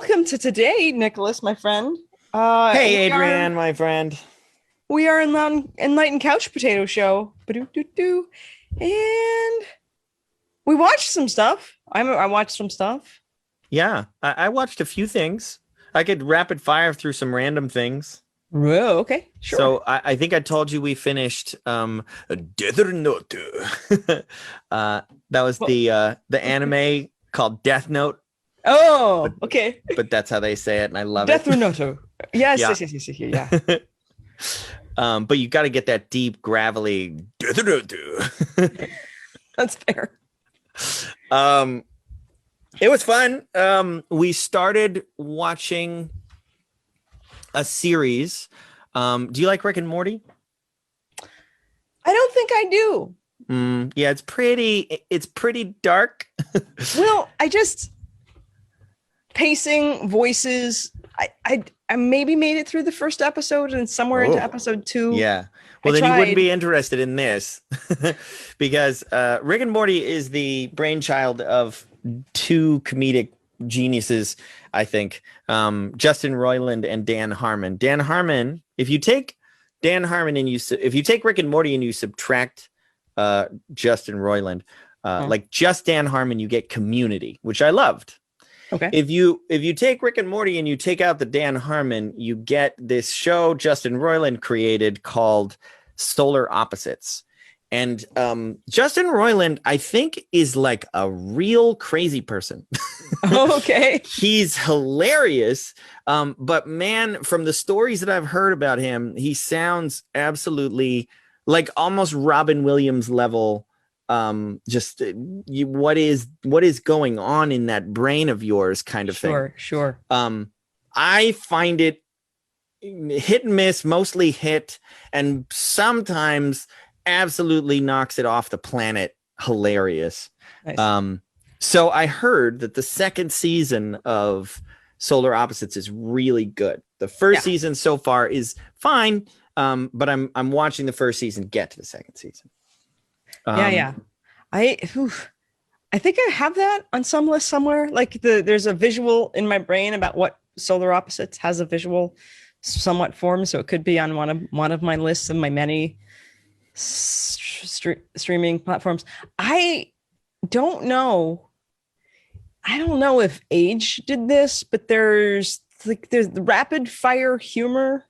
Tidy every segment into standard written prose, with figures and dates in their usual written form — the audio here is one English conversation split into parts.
welcome to today, Nicholas, my friend. Hey, Adrianne, my friend. We are in the Enlightened Couch Potato Show. Ba-do-do-do. And we watched some stuff. I watched some stuff. Yeah, I watched a few things. I could rapid fire through some random things. Whoa, okay, sure. So I think I told you we finished Death Note. That was the anime called Death Note. Oh, okay. But that's how they say it, and I love Death it. Note. Yes, Yeah. yes. But you got to get that deep, gravelly Death Note. That's fair. It was fun. We started watching a series. Do you like Rick and Morty? I don't think I do. Yeah, it's pretty dark. Well, I just pacing, voices. I maybe made it through the first episode and somewhere into episode 2. Yeah. Well, then you wouldn't be interested in this because Rick and Morty is the brainchild of two comedic geniuses, I think. Justin Roiland and Dan Harmon. Dan Harmon, if you take Dan Harmon and if you take Rick and Morty and you subtract Justin Roiland, like just Dan Harmon, you get Community, which I loved. Okay. If you take Rick and Morty and you take out the Dan Harmon, you get this show Justin Roiland created called Solar Opposites. And Justin Roiland, I think, is like a real crazy person. Okay. He's hilarious. But man, from the stories that I've heard about him, he sounds absolutely like almost Robin Williams level. What is going on in that brain of yours kind of thing. Sure. I find it hit and miss, mostly hit, and sometimes absolutely knocks it off the planet. Hilarious. Nice. So I heard that the second season of Solar Opposites is really good. The first season so far is fine, but I'm watching the first season get to the second season. Yeah. I think I have that on some list somewhere. Like there's a visual in my brain about what Solar Opposites has a visual somewhat form, so it could be on one of my lists of my many streaming platforms. I don't know if age did this, but there's the rapid fire humor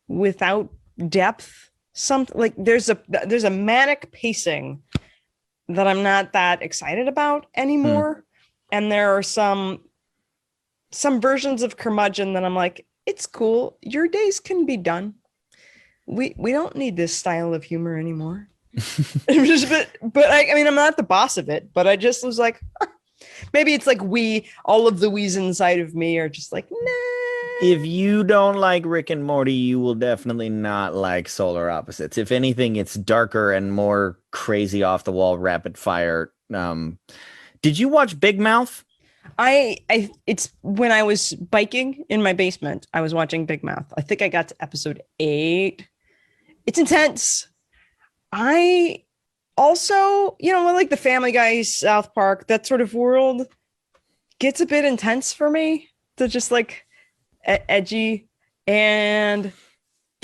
without depth. Something like there's a manic pacing that I'm not that excited about anymore. And there are some versions of curmudgeon that I'm like, it's cool. Your days can be done. We don't need this style of humor anymore. but I mean, I'm not the boss of it, but I just was like, maybe it's like all of the we's inside of me are just like, nah. If you don't like Rick and Morty, you will definitely not like Solar Opposites. If anything, it's darker and more crazy off the wall, rapid fire. Did you watch Big Mouth? It's when I was biking in my basement, I was watching Big Mouth. I think I got to episode 8. It's intense. I also, like the Family Guy, South Park, that sort of world gets a bit intense for me. To just like edgy, and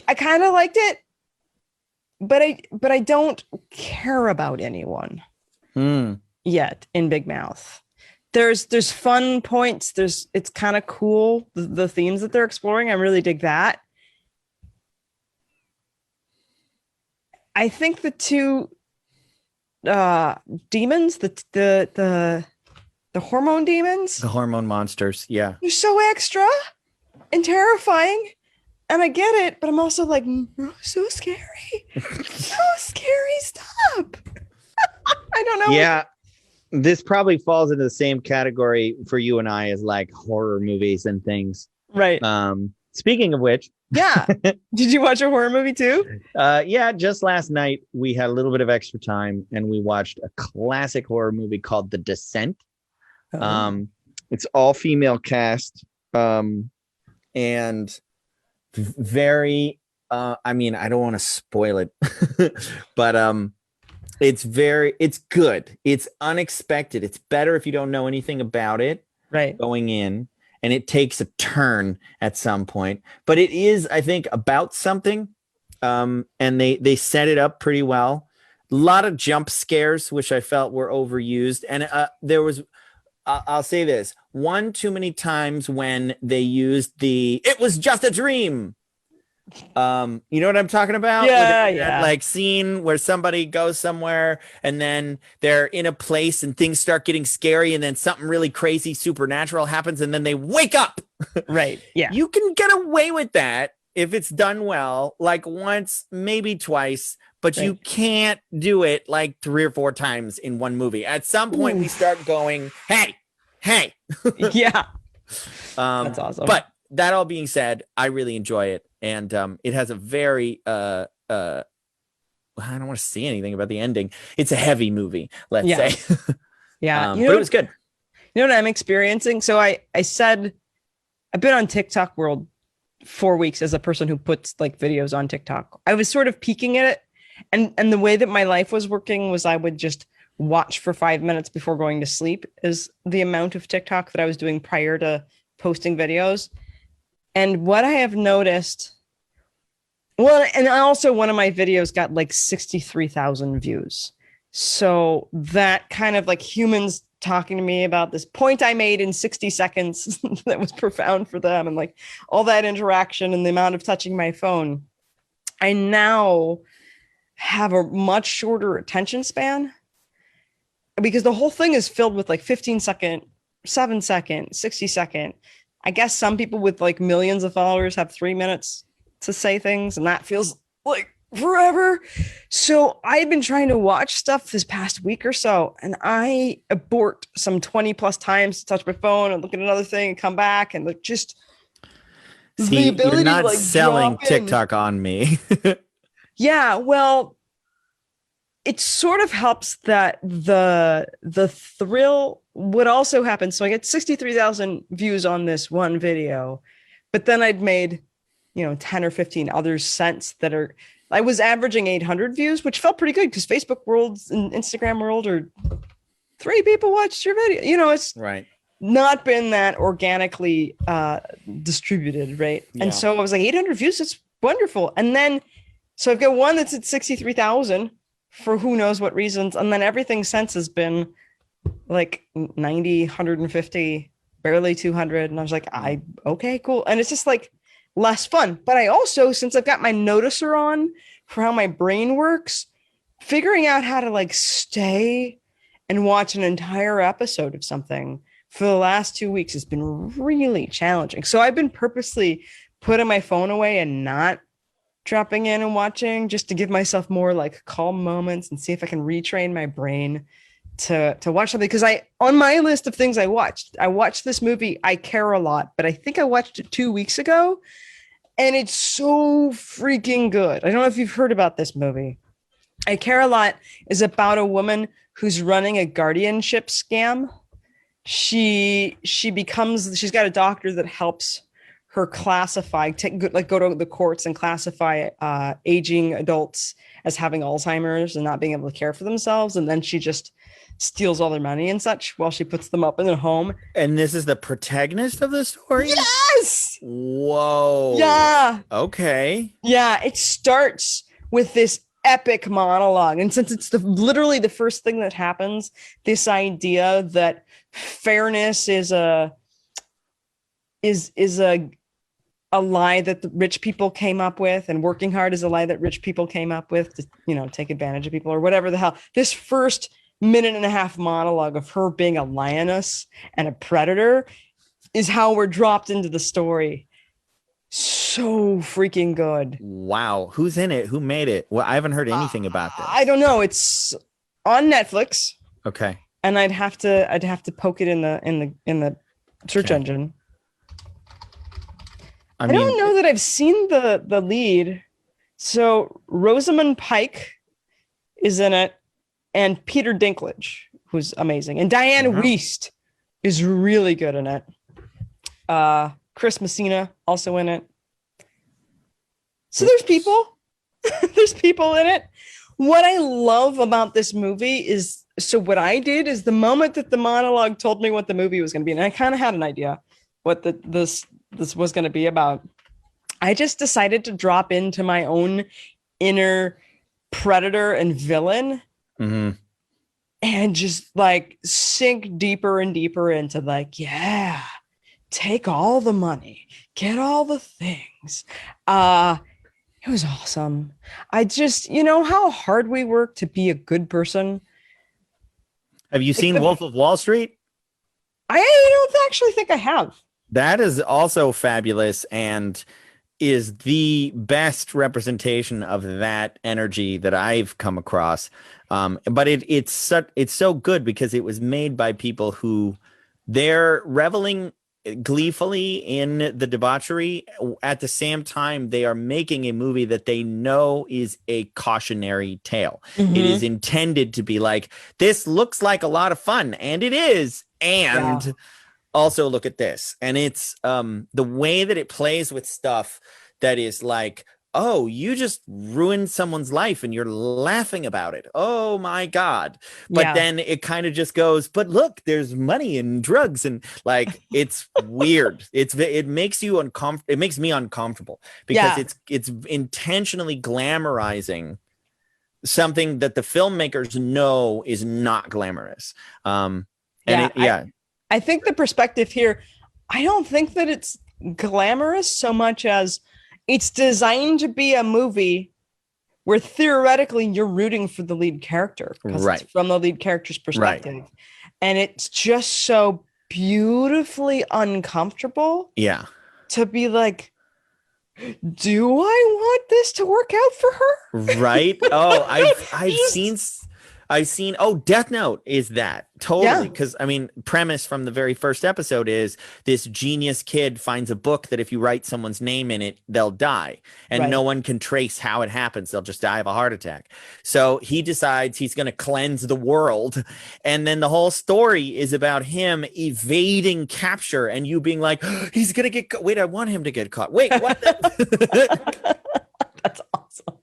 I kind of liked it, but I don't care about anyone yet in Big Mouth. There's fun points. It's kind of cool, the themes that they're exploring. I really dig that. I think the two demons, the hormone demons, the hormone monsters, they're so extra and terrifying, and I get it, but I'm also like, so scary. So scary. Stop. I don't know. Yeah, this probably falls into the same category for you and I as like horror movies and things, right? Speaking of which, did you watch a horror movie too? Just last night we had a little bit of extra time and we watched a classic horror movie called The Descent. It's all female cast, and very I mean, I don't want to spoil it, but it's good. It's unexpected. It's better if you don't know anything about it right going in, and it takes a turn at some point. But it is, I think, about something, and they set it up pretty well. A lot of jump scares, which I felt were overused, and there was. I'll say this: one too many times when they used "it was just a dream." You know what I'm talking about? Yeah. Like scene where somebody goes somewhere and then they're in a place and things start getting scary, and then something really crazy supernatural happens, and then they wake up. Right. Yeah. You can get away with that if it's done well, like once, maybe twice. But you can't do it like 3 or 4 times in one movie. At some point, we start going, hey. Yeah. That's awesome. But that all being said, I really enjoy it. And it has a very, I don't want to say anything about the ending. It's a heavy movie, let's say. Yeah. But it was good. You know what I'm experiencing? So I said, I've been on TikTok world 4 weeks as a person who puts like videos on TikTok. I was sort of peeking at it. And the way that my life was working was I would just watch for 5 minutes before going to sleep is the amount of TikTok that I was doing prior to posting videos. And what I have noticed, well, and also one of my videos got like 63,000 views. So that kind of like humans talking to me about this point I made in 60 seconds that was profound for them, and like all that interaction and the amount of touching my phone. I now have a much shorter attention span because the whole thing is filled with like 15-second, 7-second, 60-second. I guess some people with like millions of followers have 3 minutes to say things, and that feels like forever. So I've been trying to watch stuff this past week or so, and I abort some 20 plus times to touch my phone and look at another thing and come back, and like just see, the ability you're not to like selling TikTok on me. Yeah, well, it sort of helps that the thrill would also happen. So I get 63,000 views on this one video, but then I'd made, 10 or 15 others since that are, I was averaging 800 views, which felt pretty good because Facebook world and Instagram world are 3 people watched your video. It's right. Not been that organically distributed, right? Yeah. And so I was like, 800 views, that's wonderful. And then so I've got one that's at 63,000 for who knows what reasons. And then everything since has been like 90, 150, barely 200. And I was like, okay, cool. And it's just like less fun. But I also, since I've got my noticer on for how my brain works, figuring out how to like stay and watch an entire episode of something for the last 2 weeks has been really challenging. So I've been purposely putting my phone away and not dropping in and watching just to give myself more like calm moments and see if I can retrain my brain to watch something. Because on my list of things I watched this movie, I Care a Lot, but I think I watched it 2 weeks ago and it's so freaking good. I don't know if you've heard about this movie. I Care a Lot is about a woman who's running a guardianship scam. She's got a doctor that helps her classify, go to the courts and classify aging adults as having Alzheimer's and not being able to care for themselves. And then she just steals all their money and such while she puts them up in a home. And this is the protagonist of the story? Yes! Whoa. Yeah. Okay. Yeah, it starts with this epic monologue. And since it's literally the first thing that happens, this idea that fairness is a lie that the rich people came up with, and working hard is a lie that rich people came up with to, take advantage of people or whatever the hell. This first minute and a half monologue of her being a lioness and a predator is how we're dropped into the story. So freaking good. Wow. Who's in it? Who made it? Well, I haven't heard anything about this. I don't know. It's on Netflix. Okay. And I'd have to poke it in the search engine. I don't know that I've seen the lead. So Rosamund Pike is in it, and Peter Dinklage, who's amazing, and Diane Wiest is really good in it. Chris Messina also in it. So there's people. There's people in it. What I love about this movie is, so what I did is the moment that the monologue told me what the movie was going to be, and I kind of had an idea, what this was going to be about, I just decided to drop into my own inner predator and villain and just like sink deeper and deeper into like, yeah, take all the money, get all the things. It was awesome. I just, you know how hard we work to be a good person. Have you seen Wolf of Wall Street? I don't actually think I have. That is also fabulous and is the best representation of that energy that I've come across. But it's so good because it was made by people who they're reveling gleefully in the debauchery. At the same time, they are making a movie that they know is a cautionary tale. It is intended to be like, this looks like a lot of fun, and it is. And also look at this. And it's the way that it plays with stuff that is like, oh, you just ruined someone's life and you're laughing about it. Oh my God. But then it kind of just goes, but look, there's money and drugs and like, it's weird. It makes you uncomfortable. It makes me uncomfortable because it's intentionally glamorizing something that the filmmakers know is not glamorous. I think the perspective here, I don't think that it's glamorous so much as it's designed to be a movie where theoretically you're rooting for the lead character because it's from the lead character's perspective. And it's just so beautifully uncomfortable to be like, do I want this to work out for her? Right. Oh, I've seen, Death Note is that totally. Because I mean, premise from the very first episode is this genius kid finds a book that if you write someone's name in it, they'll die. And no one can trace how it happens. They'll just die of a heart attack. So he decides he's going to cleanse the world. And then the whole story is about him evading capture and you being like, he's going to get caught. Wait, I want him to get caught. Wait, what? That's awesome.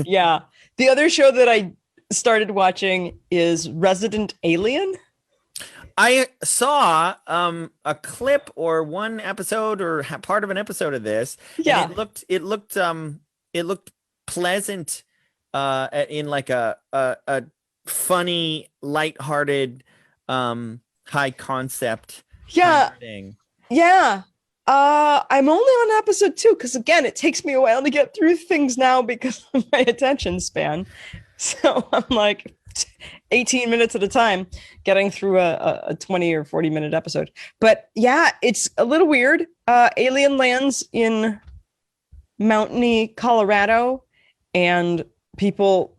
Yeah. The other show that I started watching is Resident Alien. I saw a clip or one episode or part of an episode of this. Yeah, and it looked pleasant in like a funny, lighthearted, high concept kind of thing. Yeah. I'm only on episode 2 because again, it takes me a while to get through things now because of my attention span. So I'm like 18 minutes at a time getting through a 20 or 40 minute episode. But yeah, it's a little weird. Alien lands in mountainy Colorado and people,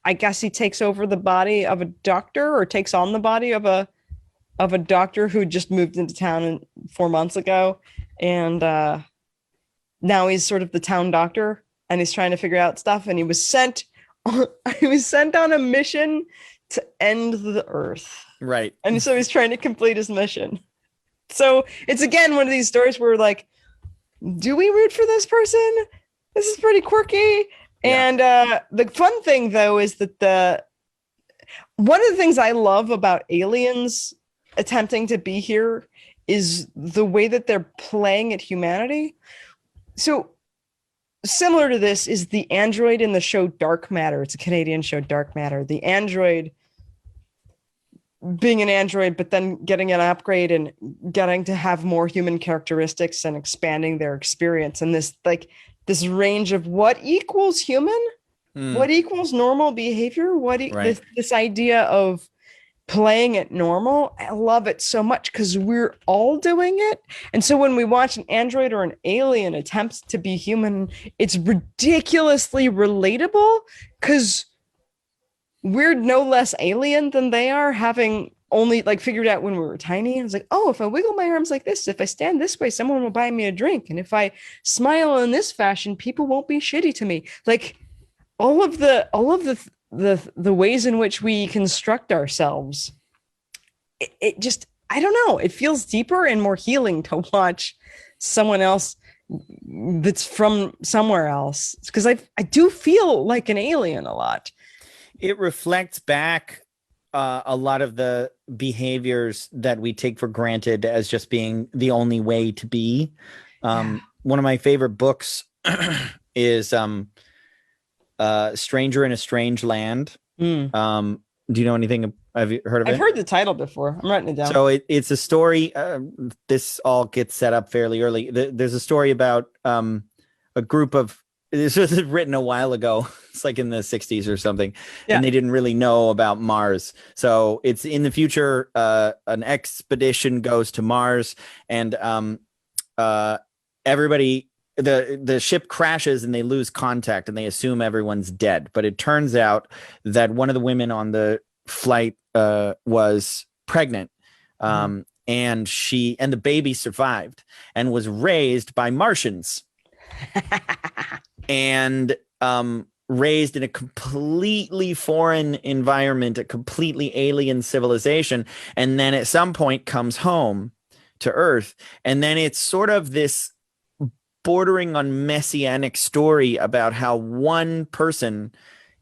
I guess he takes over the body of a doctor or takes on the body of a doctor who just moved into town 4 months ago. And now he's sort of the town doctor and he's trying to figure out stuff. And he was sent on a mission to end the earth. Right. And so he's trying to complete his mission. So it's again one of these stories where like, do we root for this person? This is pretty quirky. Yeah. And the fun thing though is that one of the things I love about aliens attempting to be here is the way that they're playing at humanity. So similar to this is the android in the show Dark Matter. It's a Canadian show, Dark Matter. The android being an android, but then getting an upgrade and getting to have more human characteristics and expanding their experience. And this range of what equals human, what equals normal behavior, this idea of playing it normal. I love it so much because we're all doing it. And so when we watch an android or an alien attempt to be human, it's ridiculously relatable because we're no less alien than they are, having only like figured out when we were tiny. I was like, oh, if I wiggle my arms like this, if I stand this way, someone will buy me a drink. And if I smile in this fashion, people won't be shitty to me. Like all of the ways in which we construct ourselves, it just, I don't know, it feels deeper and more healing to watch someone else that's from somewhere else, because I do feel like an alien a lot. It reflects back a lot of the behaviors that we take for granted as just being the only way to be. One of my favorite books is Stranger in a Strange Land. Do you know anything? Have you heard of it? I've heard the title before. I'm writing it down. So it's a story. This all gets set up fairly early. There's a story about a group of. This was written a while ago. It's like in the 60s or something, and they didn't really know about Mars. So it's in the future. An expedition goes to Mars, and everybody. The ship crashes and they lose contact and they assume everyone's dead. But it turns out that one of the women on the flight was pregnant, and the baby survived and was raised by Martians and raised in a completely foreign environment, a completely alien civilization, and then at some point comes home to Earth. And then it's sort of this bordering on messianic story about how one person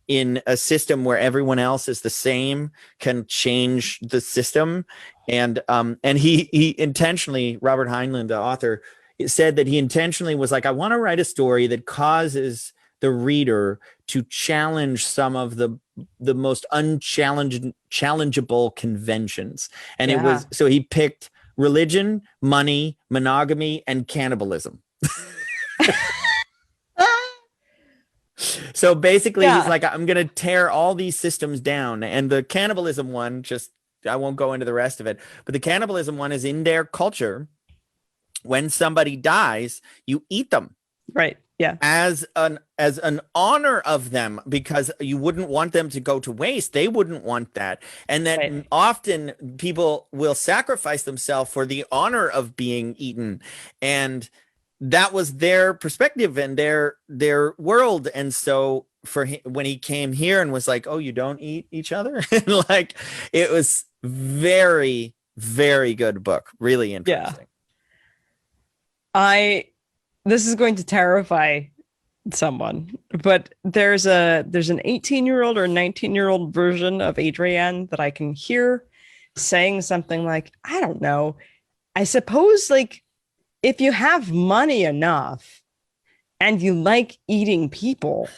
in a system where everyone else is the same can change the system. And he intentionally, Robert Heinlein, the author, said that he intentionally was like, I want to write a story that causes the reader to challenge some of the most unchallengeable conventions. And it was, so he picked religion, money, monogamy, and cannibalism. So basically he's like, I'm gonna tear all these systems down. And the cannibalism one, I won't go into the rest of it, but the cannibalism one is in their culture. When somebody dies, you eat them, right? Yeah, as an honor of them, because you wouldn't want them to go to waste. They wouldn't want that. And then often people will sacrifice themselves for the honor of being eaten. And that was their perspective and their world. And so for him, when he came here and was like, oh, you don't eat each other, like, it was very, very good book. Really interesting. This is going to terrify someone, but there's an 18-year-old or 19-year-old version of Adrianne that I can hear saying something like, I don't know, I suppose, like, if you have money enough and you like eating people.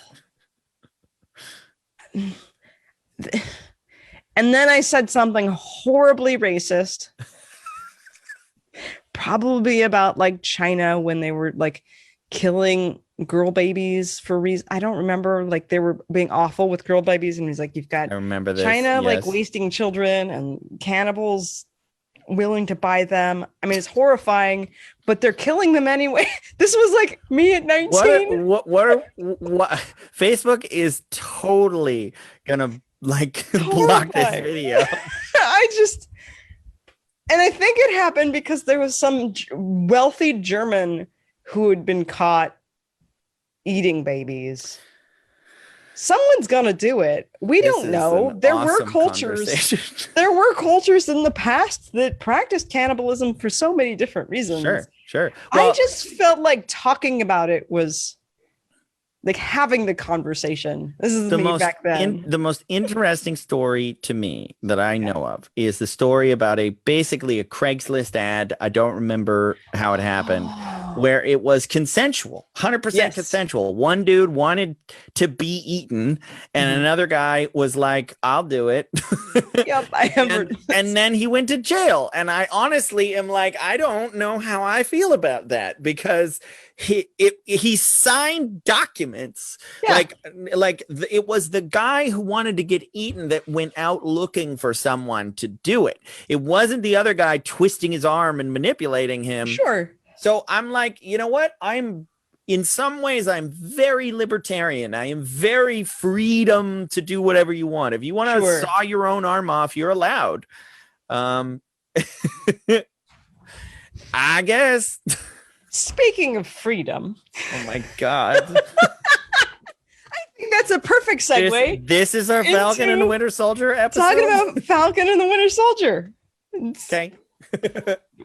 And then I said something horribly racist, probably about like China when they were like killing girl babies for reasons. I don't remember, like they were being awful with girl babies. And he's like, you've got, I remember this, China, like wasting children and cannibals willing to buy them. I mean, it's horrifying, but they're killing them anyway. This was like me at 19. What Facebook is totally gonna like block this video. And I think it happened because there was some wealthy German who had been caught eating babies. Someone's gonna do it. We don't know. There were cultures. There were cultures in the past that practiced cannibalism for so many different reasons. Sure. Well, I just felt like talking about it was like having the conversation. This is me back then. The most interesting story to me that I know of is the story about basically a Craigslist ad. I don't remember how it happened, where it was consensual, 100% consensual. One dude wanted to be eaten, and another guy was like, "I'll do it." Yep, I have. And then he went to jail, and I honestly am like, I don't know how I feel about that, because he signed documents like it was the guy who wanted to get eaten that went out looking for someone to do it. It wasn't the other guy twisting his arm and manipulating him. Sure. So I'm like, you know what? In some ways, I'm very libertarian. I am very freedom to do whatever you want. If you want to saw your own arm off, you're allowed. I guess. Speaking of freedom. Oh my God. I think that's a perfect segue. This is our Falcon and the Winter Soldier episode. Talking about Falcon and the Winter Soldier. Okay.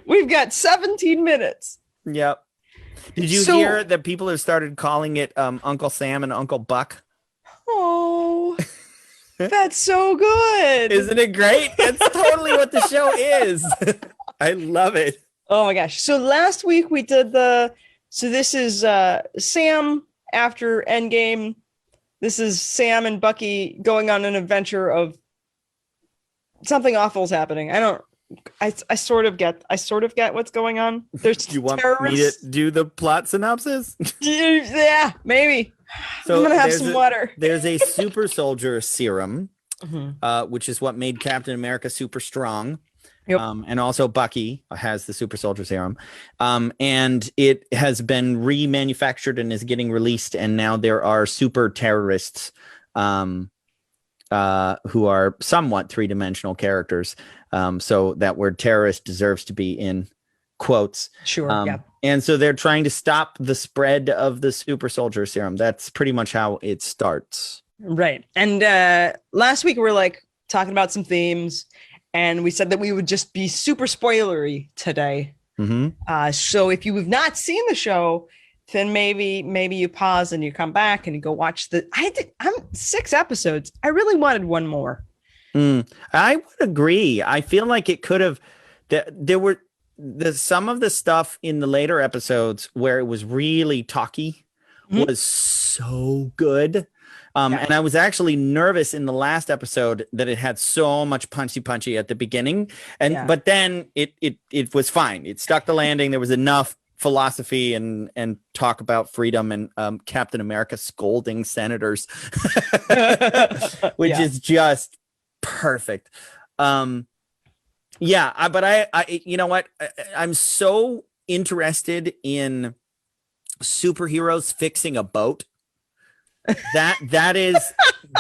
We've got 17 minutes. Yep. Did you hear that people have started calling it Uncle Sam and Uncle Buck? Oh. That's so good. Isn't it great? That's totally what the show is. I love it. Oh my gosh. So last week we did this is Sam after Endgame. This is Sam and Bucky going on an adventure of something awful is happening. I sort of get what's going on. There's Do you want terrorists. me to do the plot synopsis? Yeah, maybe. So I'm gonna have some water. There's a super soldier serum, Mm-hmm. which is what made Captain America super strong. Yep. And also Bucky has the super soldier serum. And it has been remanufactured and is getting released. And now there are super terrorists who are somewhat three-dimensional characters. So that word terrorist deserves to be in quotes. Sure. Yeah. And so they're trying to stop the spread of the super soldier serum. That's pretty much how it starts. Right. And last week we were like talking about some themes, and we said that we would just be super spoilery today. Mm-hmm. So if you have not seen the show, then maybe you pause and you come back and you go watch I'm 6 episodes. I really wanted one more. I would agree. I feel like it could have. There were some of the stuff in the later episodes where it was really talky was so good. And I was actually nervous in the last episode that it had so much punchy at the beginning, but then it was fine. It stuck the landing. There was enough philosophy and talk about freedom and Captain America scolding senators, which is just perfect. But I you know what? I'm so interested in superheroes fixing a boat. That is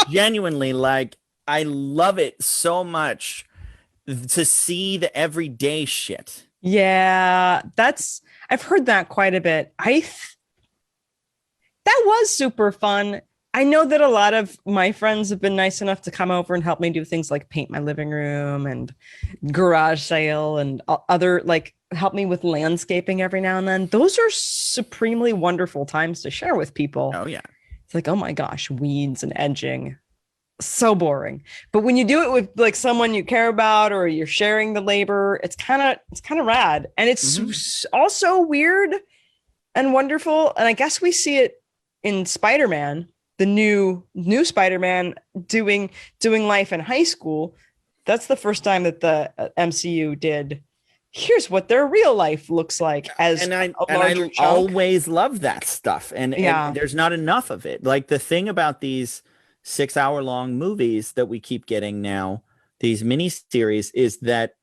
genuinely, like, I love it so much to see the everyday shit. Yeah, I've heard that quite a bit. That was super fun. I know that a lot of my friends have been nice enough to come over and help me do things like paint my living room and garage sale and other, like, help me with landscaping every now and then. Those are supremely wonderful times to share with people. Oh yeah. It's like, oh my gosh, weeds and edging. So boring. But when you do it with like someone you care about, or you're sharing the labor, it's kind of rad. And it's also weird and wonderful. And I guess we see it in Spider-Man, the new Spider-Man doing life in high school. That's the first time that the MCU did. Here's what their real life looks like as I chunk. always love that stuff. And there's not enough of it. Like, the thing about these 6-hour-long movies that we keep getting now, these miniseries, is that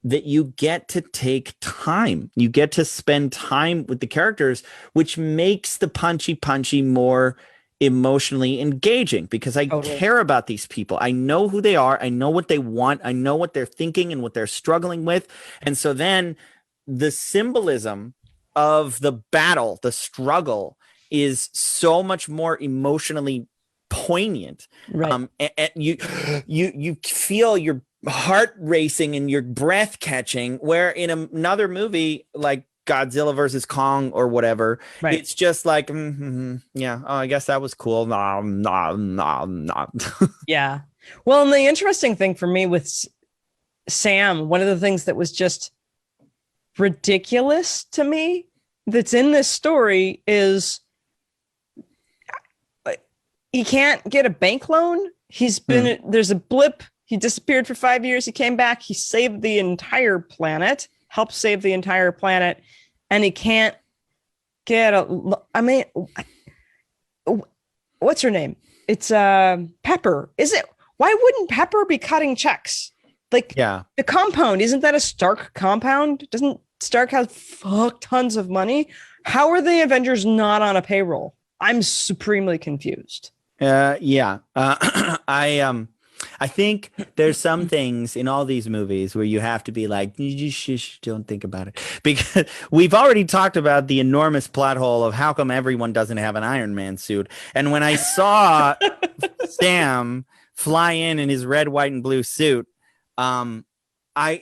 you get to take time. You get to spend time with the characters, which makes the punchy more emotionally engaging, because I care about these people. I know who they are. I know what they want. I know what they're thinking and what they're struggling with. And so then the symbolism of the battle, the struggle, is so much more emotionally poignant. Right. And you feel your heart racing and your breath catching, where in another movie like Godzilla versus Kong or whatever, it's just like, yeah, oh, I guess that was cool. Nah. Yeah. Well, and the interesting thing for me with Sam, one of the things that was just ridiculous to me that's in this story is he can't get a bank loan. He's been, there's a blip. He disappeared for 5 years. He came back. He saved the entire planet, helped save the entire planet. And he can't get what's her name? It's Pepper. Is it? Why wouldn't Pepper be cutting checks? Like, the compound, isn't that a Stark compound? Doesn't Stark have tons of money? How are the Avengers not on a payroll? I'm supremely confused. I think there's some things in all these movies where you have to be like, you just don't think about it, because we've already talked about the enormous plot hole of how come everyone doesn't have an Iron Man suit. And when I saw Sam fly in his red, white, and blue suit, I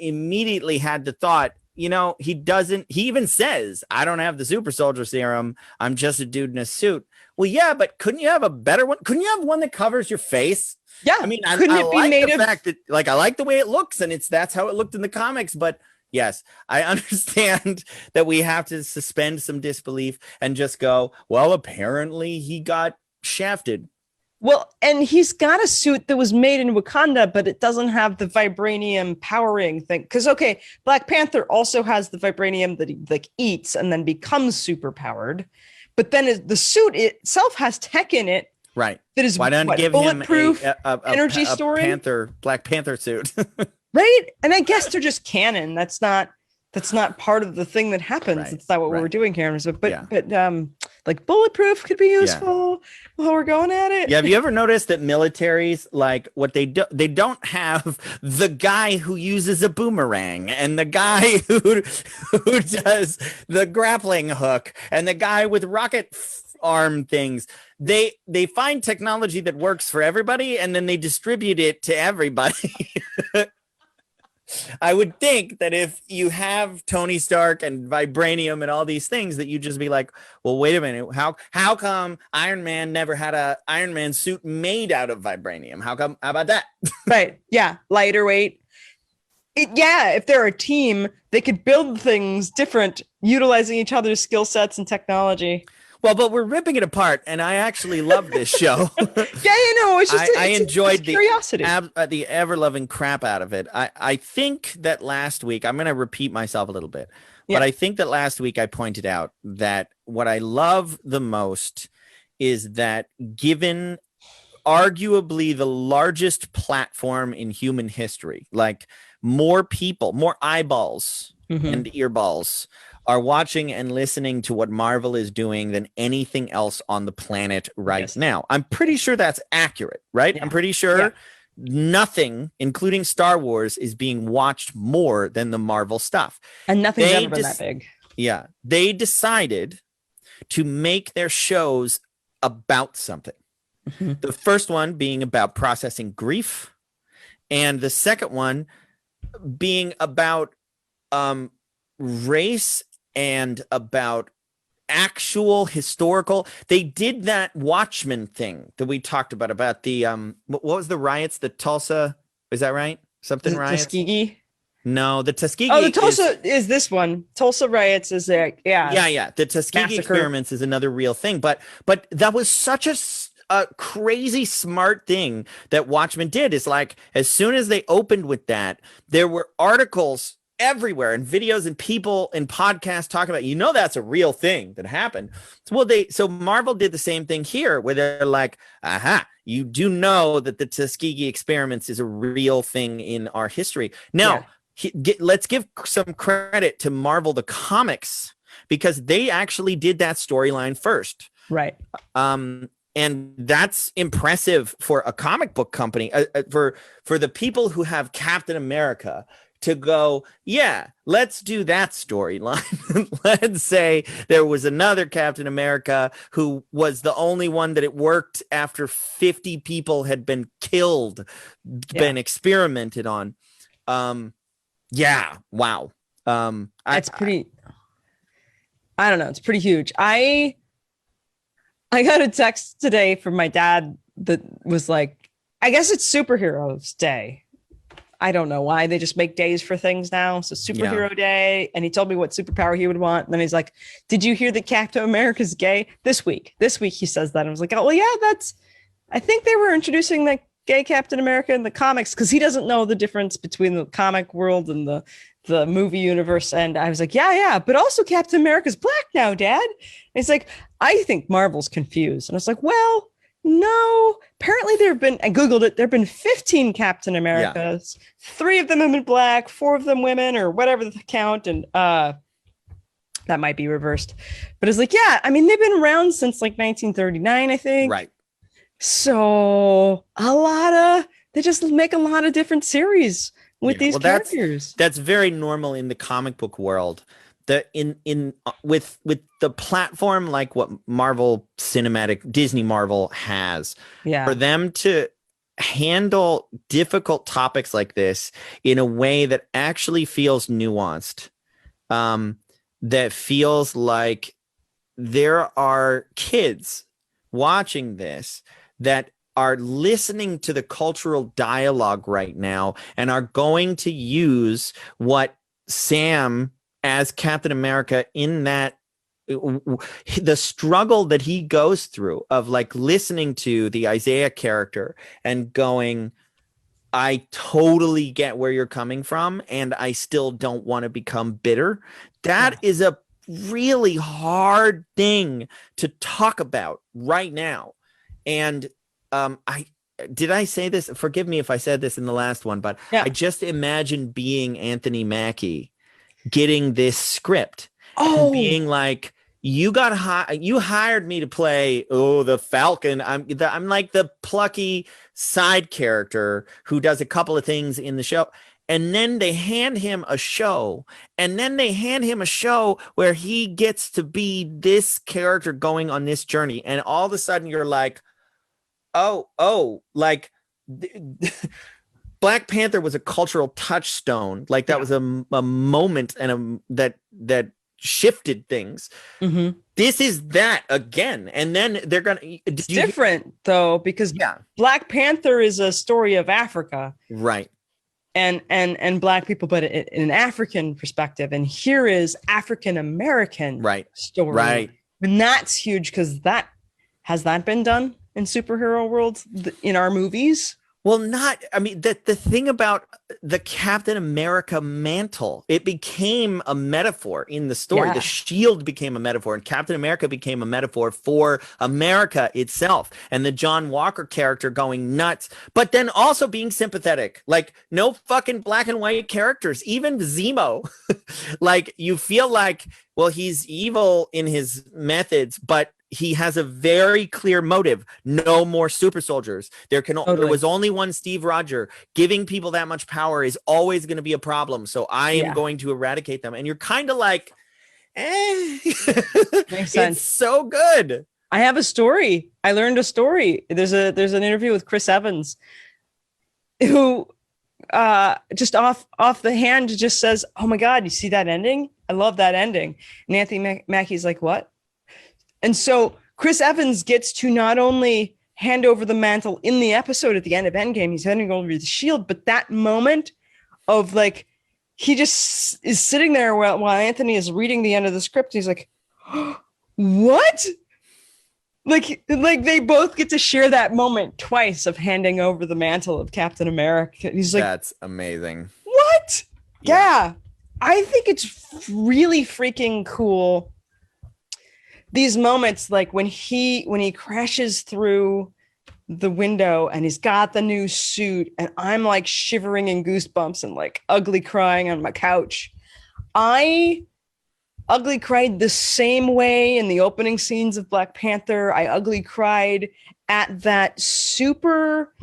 immediately had the thought, he doesn't, he even says, I don't have the super soldier serum. I'm just a dude in a suit. Well, yeah, but couldn't you have a better one? Couldn't you have one that covers your face? Yeah. I mean, couldn't I it be like made the of fact that, like, I like the way it looks, and that's how it looked in the comics. But yes, I understand that we have to suspend some disbelief and just go, well, apparently he got shafted. Well, and he's got a suit that was made in Wakanda, but it doesn't have the vibranium powering thing. Because, okay, Black Panther also has the vibranium that he like eats and then becomes super powered. But then the suit itself has tech in it. Right. That is why don't give bulletproof, him a energy storing Black Panther suit. Right. And I guess they're just canon. That's not part of the thing that happens. Right, It's not what right. we're doing here. But like bulletproof could be useful while we're going at it. Yeah, have you ever noticed that militaries, like, what they don't have the guy who uses a boomerang and the guy who does the grappling hook and the guy with rocket arm things. They find technology that works for everybody and then they distribute it to everybody. I would think that if you have Tony Stark and vibranium and all these things, that you just be like, well, wait a minute. How come Iron Man never had a Iron Man suit made out of vibranium? How about that? Right. Yeah. Lighter weight. If they're a team, they could build things different, utilizing each other's skill sets and technology. Well, but we're ripping it apart, and I actually love this show. It's just I enjoyed the curiosity, the ever-loving crap out of it. I think that last week, I'm going to repeat myself a little bit, but I think that last week I pointed out that what I love the most is that, given arguably the largest platform in human history, like more people, more eyeballs and earballs are watching and listening to what Marvel is doing than anything else on the planet right now. I'm pretty sure that's accurate, right? I'm pretty sure nothing, including Star Wars, is being watched more than the Marvel stuff. And nothing's ever been that big. Yeah. They decided to make their shows about something. The first one being about processing grief, and the second one being about race and about actual historical. They did that Watchmen thing that we talked about the what was the riots, the Tulsa, is that right? Something riots? Tuskegee? No, the Tuskegee. Oh, the Tulsa is this one. Tulsa riots is there. Yeah. The Tuskegee experiments is another real thing, but that was such a crazy smart thing that Watchmen did. Is like, as soon as they opened with that, there were articles everywhere and videos and people and podcasts talking about, that's a real thing that happened. So Marvel did the same thing here, where they're like, aha, you do know that the Tuskegee experiments is a real thing in our history. Now, let's give some credit to Marvel the comics, because they actually did that storyline first. Right. And that's impressive for a comic book company, for the people who have Captain America, to go, let's do that storyline. Let's say there was another Captain America who was the only one that it worked after 50 people had been killed, been experimented on. Wow. That's pretty, I don't know. It's pretty huge. I got a text today from my dad that was like, I guess it's Superheroes Day. I don't know why they just make days for things now. So Superhero Day. And he told me what superpower he would want. And then he's like, did you hear that Captain America's gay this week? This week he says that. And I was like, oh, well, yeah, I think they were introducing the gay Captain America in the comics, because he doesn't know the difference between the comic world and the movie universe. And I was like, yeah, but also Captain America's black now, Dad. And he's like, I think Marvel's confused. And I was like, well, no, apparently I Googled it. There've been 15 Captain Americas. 3 of them have been black, 4 of them women, or whatever the count. And that might be reversed. But it's like, they've been around since like 1939, I think. Right. So they just make a lot of different series with these characters. That's very normal in the comic book world. With the platform like what Disney Marvel has, for them to handle difficult topics like this in a way that actually feels nuanced, that feels like there are kids watching this that are listening to the cultural dialogue right now and are going to use what Sam as Captain America in that the struggle that he goes through of like listening to the Isaiah character and going, I totally get where you're coming from, and I still don't want to become bitter. That is a really hard thing to talk about right now. And I say this? Forgive me if I said this in the last one, but I just imagine being Anthony Mackie getting this script and being like, you hired me to play the Falcon. I'm like the plucky side character who does a couple of things in the show, and then they hand him a show, where he gets to be this character going on this journey, and all of a sudden you're like, like Black Panther was a cultural touchstone. Like that was a moment and that shifted things. This is that again, and then they're gonna. It's different though, because Black Panther is a story of Africa, right? And Black people, but in an African perspective. And here is African American story, right? And that's huge because has that been done in superhero worlds in our movies? Well, the thing about the Captain America mantle, it became a metaphor in the story. The shield became a metaphor, and Captain America became a metaphor for America itself. And the John Walker character going nuts, but then also being sympathetic. Like, no fucking black and white characters, even Zemo. Like, you feel like, well, he's evil in his methods, but he has a very clear motive. No more super soldiers. There was only one Steve Rogers. Giving people that much power is always going to be a problem. So I am going to eradicate them. And you're kind of like, Makes sense. It's so good. I have a story. I learned a story. There's an interview with Chris Evans, who just off the hand just says, "Oh my God, you see that ending? I love that ending." And Anthony Mackie's like, "What?" And so Chris Evans gets to not only hand over the mantle in the episode at the end of Endgame, he's handing over the shield, but that moment of like, he just is sitting there while Anthony is reading the end of the script. He's like, what? Like they both get to share that moment twice of handing over the mantle of Captain America. He's like, that's amazing. What? Yeah. I think it's really freaking cool. These moments, like when he crashes through the window and he's got the new suit, and I'm like shivering in goosebumps and like ugly crying on my couch. I ugly cried the same way in the opening scenes of Black Panther. I ugly cried at that super,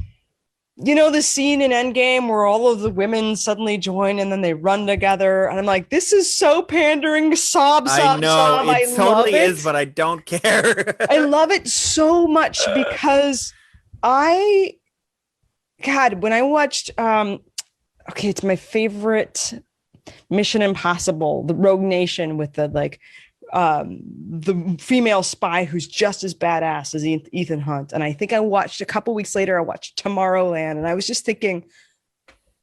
the scene in Endgame where all of the women suddenly join and then they run together. And I'm like, this is so pandering. Sob. I know, it totally is, but I don't care. I love it so much because when I watched, it's my favorite Mission Impossible, the Rogue Nation, with the female spy who's just as badass as Ethan Hunt. And I think I watched a couple weeks later, I watched Tomorrowland, and I was just thinking,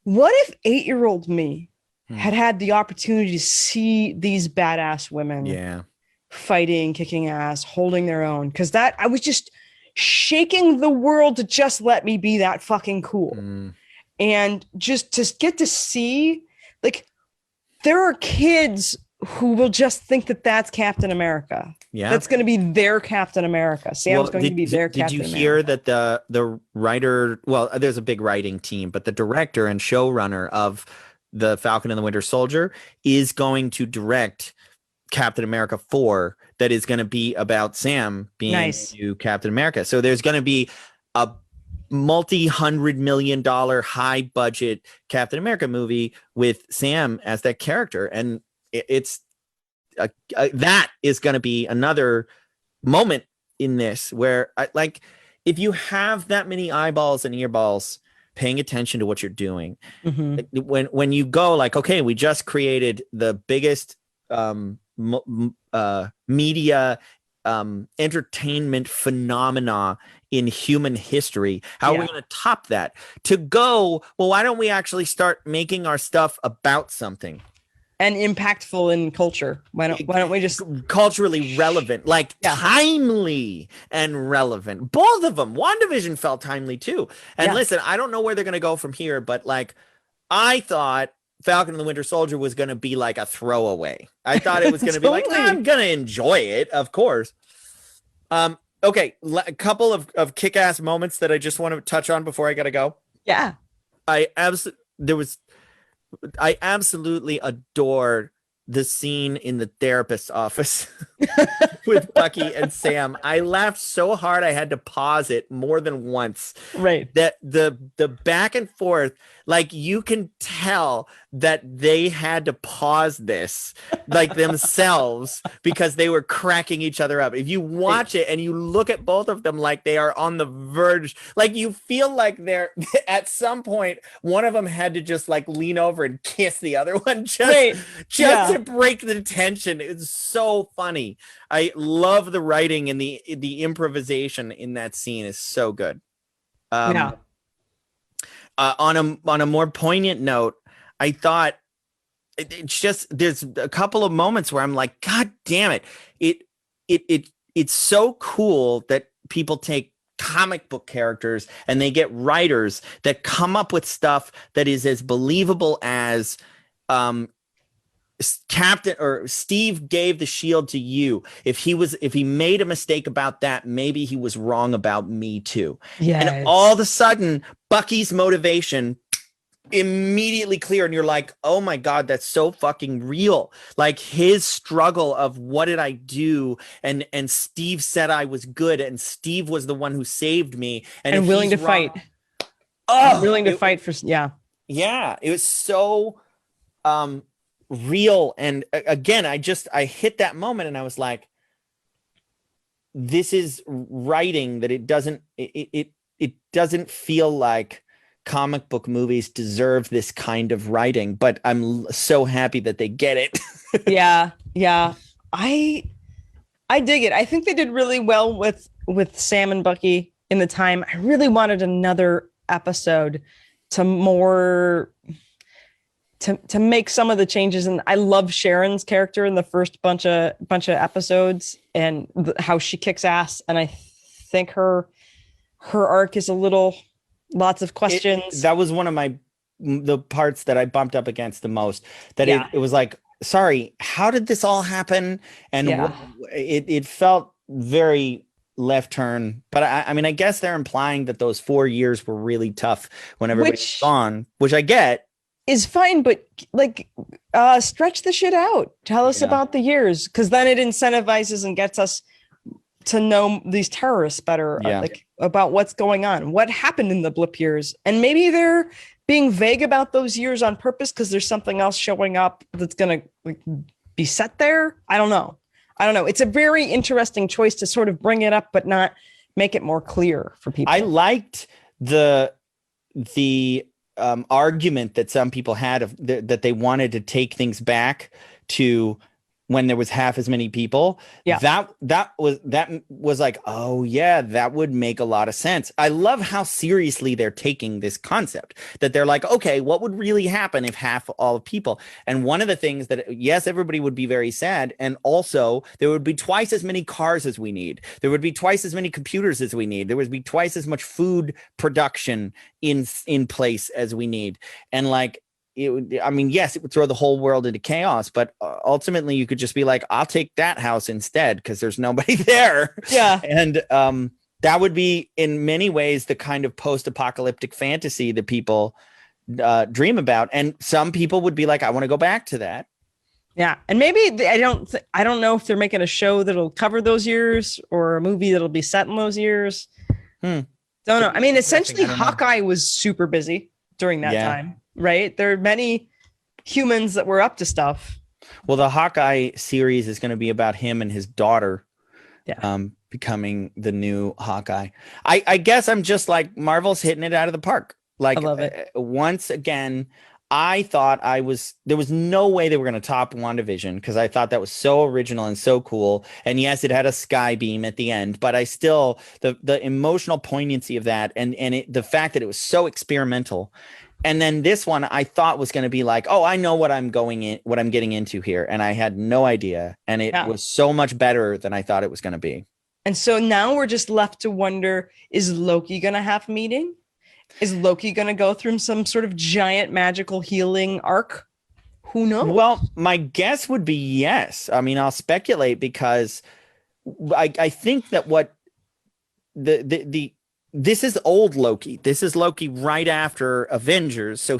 what if 8-year-old me had the opportunity to see these badass women fighting, kicking ass, holding their own? Because I was just shaking the world to just let me be that fucking cool. And just to get to see, like, there are kids who will just think that that's Captain America. Yeah. That's going to be their Captain America. Sam's going to be their Captain America. Did you hear that the writer, there's a big writing team, but the director and showrunner of the Falcon and the Winter Soldier is going to direct Captain America 4 that is going to be about Sam being new Captain America. So there's going to be a multi-$100 million high budget Captain America movie with Sam as that character. And it's that is going to be another moment in this where if you have that many eyeballs and earballs paying attention to what you're doing, when you go like, okay, we just created the biggest media entertainment phenomena in human history. How are we going to top that? To go, well, why don't we actually start making our stuff about something? And impactful in culture. Why don't we just culturally relevant, like timely and relevant? Both of them. WandaVision felt timely too. And listen, I don't know where they're going to go from here, but like, I thought Falcon and the Winter Soldier was going to be like a throwaway. I thought it was going to be like, I'm going to enjoy it, of course. Okay, a couple of kick-ass moments that I just want to touch on before I got to go. Yeah. I absolutely adored the scene in the therapist's office with Bucky and Sam. I laughed so hard I had to pause it more than once. Right. That the back and forth, like you can tell that they had to pause this like themselves because they were cracking each other up. If you watch it and you look at both of them like they are on the verge, like you feel like they're at some point one of them had to just like lean over and kiss the other one just to break the tension. It's so funny. I love the writing and the improvisation in that scene is so good. On a more poignant note, I thought it's just there's a couple of moments where I'm like, God damn it, it's so cool that people take comic book characters and they get writers that come up with stuff that is as believable as Captain or Steve gave the shield to you. If he made a mistake about that, maybe he was wrong about me too. Yeah. And all of a sudden, Bucky's motivation immediately clear, and you're like, oh my God, that's so fucking real. Like his struggle of what did I do? And Steve said I was good, and Steve was the one who saved me. And willing to fight. Willing to fight for Yeah, it was so real. And again, I hit that moment and I was like, this is writing that it doesn't feel like comic book movies deserve this kind of writing, but I'm so happy that they get it. Yeah. I dig it. I think they did really well with Sam and Bucky in the time. I really wanted another episode to make some of the changes. And I love Sharon's character in the first bunch of episodes and how she kicks ass. And I think her arc is lots of questions. That was one of the parts that I bumped up against the most, that it was like, sorry, how did this all happen? And it felt very left turn, but I mean, I guess they're implying that those 4 years were really tough when everybody's gone, which I get. Is fine, but like stretch the shit out. Tell us about the years, because then it incentivizes and gets us to know these terrorists better, like about what's going on, what happened in the blip years. And maybe they're being vague about those years on purpose because there's something else showing up that's going to be set there. I don't know. It's a very interesting choice to sort of bring it up, but not make it more clear for people. I liked the argument that some people had of that they wanted to take things back to when there was half as many people. That was like, oh yeah, that would make a lot of sense. I love how seriously they're taking this concept, that they're like, okay, what would really happen if half all people? And one of the things that, yes, everybody would be very sad, and also there would be twice as many cars as we need. There would be twice as many computers as we need. There would be twice as much food production in place as we need. And like, yes, it would throw the whole world into chaos, but ultimately you could just be like, I'll take that house instead because there's nobody there. Yeah. And that would be in many ways the kind of post-apocalyptic fantasy that people dream about. And some people would be like, I want to go back to that. Yeah. And maybe I don't know if they're making a show that'll cover those years or a movie that'll be set in those years. Don't know. I mean, essentially Hawkeye was super busy during that time. Right. There are many humans that were up to stuff. Well, the Hawkeye series is going to be about him and his daughter becoming the new Hawkeye. I guess I'm just like, Marvel's hitting it out of the park. Like, I love it. Once again, I thought there was no way they were going to top WandaVision because I thought that was so original and so cool. And yes, it had a sky beam at the end, but I still, the emotional poignancy of that and the fact that it was so experimental. And then this one I thought was going to be like, oh, I know what I'm getting into here. And I had no idea. And it was so much better than I thought it was going to be. And so now we're just left to wonder, is Loki going to have a meeting? Is Loki going to go through some sort of giant magical healing arc? Who knows? Well, my guess would be yes. I mean, I'll speculate because I think that what this is old Loki. This is Loki right after Avengers. So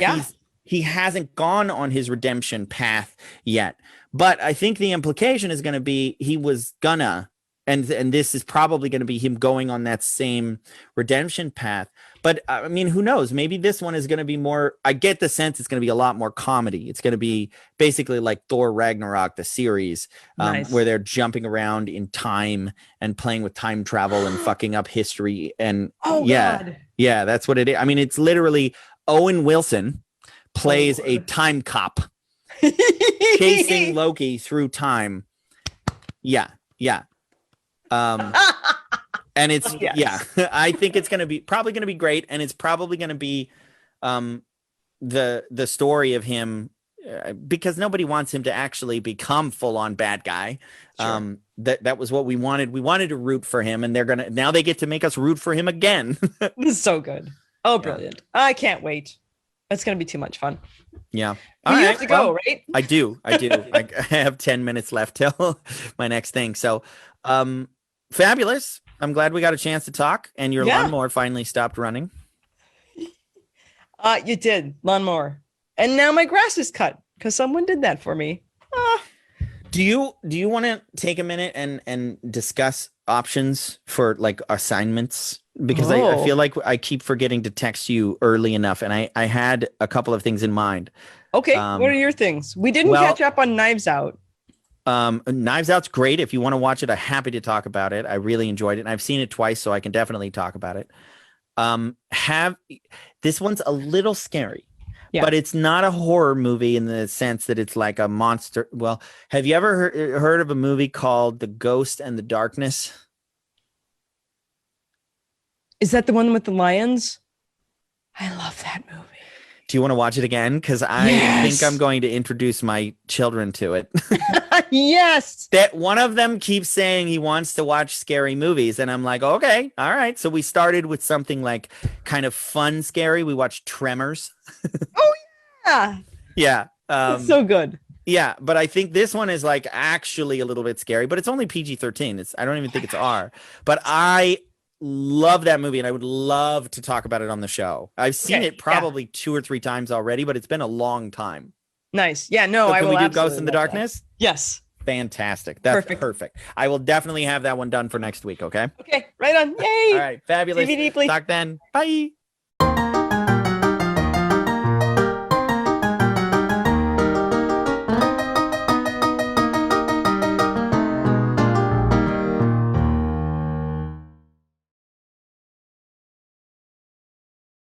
he hasn't gone on his redemption path yet. But I think the implication is going to be he was gonna. And this is probably going to be him going on that same redemption path. But I mean, who knows? Maybe this one is going to be more. I get the sense it's going to be a lot more comedy. It's going to be basically like Thor Ragnarok, the series, where they're jumping around in time and playing with time travel and fucking up history. And God. That's what it is. I mean, it's literally Owen Wilson plays a time cop chasing Loki through time. Yeah. And it's I think it's probably gonna be great, and it's probably gonna be the story of him because nobody wants him to actually become full-on bad guy. Sure. That was what we wanted. We wanted to root for him, and now they get to make us root for him again. This is so good. Oh, brilliant. I can't wait. It's gonna be too much fun. Yeah. You have to go, right? I do. I have 10 minutes left till my next thing. So fabulous. I'm glad we got a chance to talk, and your lawnmower finally stopped running. You did, lawnmower. And now my grass is cut because someone did that for me. Do you want to take a minute and discuss options for like assignments? Because I feel like I keep forgetting to text you early enough, and I had a couple of things in mind. Okay, what are your things? We didn't catch up on Knives Out. Knives Out's great. If you want to watch it, I'm happy to talk about it. I really enjoyed it, and I've seen it twice, so I can definitely talk about it. This one's a little scary, but it's not a horror movie in the sense that it's like a monster. Well, have you ever heard of a movie called The Ghost and the Darkness? Is that the one with the lions? I love that movie. Do you want to watch it again? Because I think I'm going to introduce my children to it. Yes. That one of them keeps saying he wants to watch scary movies. And I'm like, okay, all right. So we started with something like kind of fun scary. We watched Tremors. Oh, yeah. Yeah. It's so good. Yeah. But I think this one is like actually a little bit scary, but it's only PG-13. I don't even think it's R. But I love that movie, and I would love to talk about it on the show. I've seen it probably 2 or 3 times already, but it's been a long time. Nice. Yeah, no, so I will. Can we do Ghost in the Darkness? That. Yes. Fantastic. That's perfect. I will definitely have that one done for next week, okay? Okay, right on. Yay. All right, fabulous. DVD, please. Talk then. Bye.